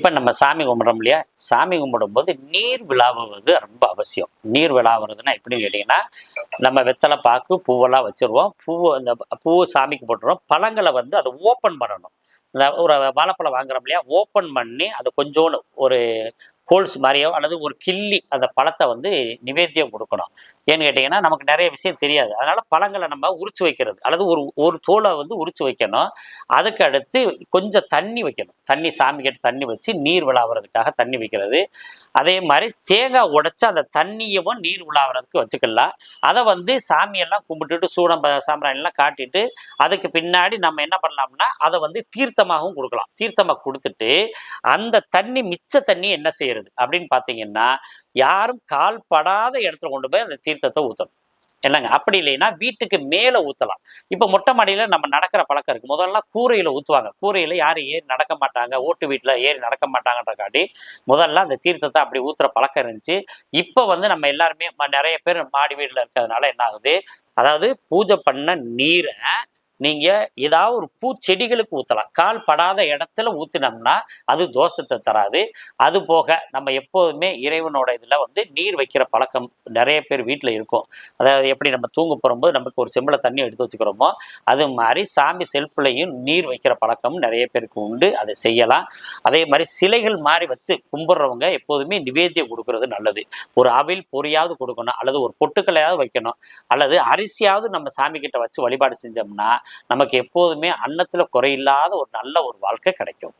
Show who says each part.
Speaker 1: இப்போ நம்ம சாமி கும்பிட்றோம் இல்லையா, சாமி கும்பிடும்போது நீர் விழாவுவது ரொம்ப அவசியம். நீர் விழாவுறதுன்னா எப்படின்னு கேட்டிங்கன்னா, நம்ம வெத்தலை பாக்கு பூவெல்லாம் வச்சுருவோம். அந்த பூவை சாமிக்கு போட்டுருவோம். பழங்களை வந்து அதை ஓப்பன் பண்ணணும். இந்த ஒரு வாழைப்பழம் வாங்குறோம் இல்லையா, ஓப்பன் பண்ணி அதை கொஞ்சோண்டு ஒரு ஹோல்ஸ் மாதிரியோ அல்லது ஒரு கிள்ளி அந்த பழத்தை வந்து நிவேத்தியம் கொடுக்கணும். ஏன்னு கேட்டிங்கன்னா நமக்கு நிறைய விஷயம் தெரியாது. அதனால பழங்களை நம்ம உரிச்சு வைக்கிறது அல்லது ஒரு ஒரு தோலை வந்து உரிச்சு வைக்கணும். அதுக்கு அடுத்து கொஞ்சம் தண்ணி வைக்கணும். தண்ணி சாமிக்கிட்ட தண்ணி வச்சு நீர் விழாவுறதுக்காக தண்ணி வைக்கிறது. அதே மாதிரி தேங்காய் உடைச்சு அந்த தண்ணியவும் நீர் விழாவுறதுக்கு வச்சுக்கலாம். அதை வந்து சாமியெல்லாம் கும்பிட்டுட்டு சூடம் சாம்பிராணிலாம் காட்டிட்டு அதுக்கு பின்னாடி நம்ம என்ன பண்ணலாம்னா அதை வந்து தீர்த்தமாகவும் கொடுக்கலாம். தீர்த்தமாக கொடுத்துட்டு அந்த தண்ணி மிச்ச தண்ணி என்ன செய்யறது அப்படின்னு பார்த்தீங்கன்னா, யாரும் கால் படாத இடத்துல கொண்டு போய் அந்த தீர்த்தத்தை ஊற்றணும். இல்லைங்க, அப்படி இல்லைன்னா வீட்டுக்கு மேலே ஊற்றலாம். இப்போ மொட்டை மாடியில் நம்ம நடக்கிற பழக்கம் இருக்குது. முதல்லாம் கூரையில் ஊற்றுவாங்க. கூரையில் யாரும் ஏறி நடக்க மாட்டாங்க, ஓட்டு வீட்டில் ஏறி நடக்க மாட்டாங்கன்றக்காட்டி முதல்ல அந்த தீர்த்தத்தை அப்படி ஊற்றுற பழக்கம் இருந்துச்சு. இப்போ வந்து நம்ம எல்லாருமே நிறைய பேர் மாடி வீட்டில் இருக்கிறதுனால என்ன ஆகுது, அதாவது பூஜை பண்ண நீரை நீங்கள் ஏதாவது ஒரு பூச்செடிகளுக்கு ஊற்றலாம். கால் படாத இடத்துல ஊற்றினோம்னா அது தோஷத்தை தராது. அது போக நம்ம எப்போதுமே இறைவனோட இதில் வந்து நீர் வைக்கிற பழக்கம் நிறைய பேர் வீட்டில் இருக்கும். அதாவது எப்படி நம்ம தூங்க போகும்போது நமக்கு ஒரு செம்பில் தண்ணி எடுத்து வச்சுக்கிறோமோ அது மாதிரி சாமி செல்ஃப்லையும் நீர் வைக்கிற பழக்கம் நிறைய பேருக்கு உண்டு. அதை செய்யலாம். அதே மாதிரி சிலைகள் மாதிரி வச்சு கும்பிட்றவங்க எப்போதுமே நிவேத்தியம் கொடுக்கறது நல்லது. ஒரு அவில் பொரியாவது கொடுக்கணும், அல்லது ஒரு பொட்டுக்களையாவது வைக்கணும், அல்லது அரிசியாவது நம்ம சாமி கிட்ட வச்சு வழிபாடு செஞ்சோம்னா நமக்கு எப்போதுமே அன்னத்துல குறையில்லாத ஒரு நல்ல ஒரு வாழ்க்கை கிடைக்கும்.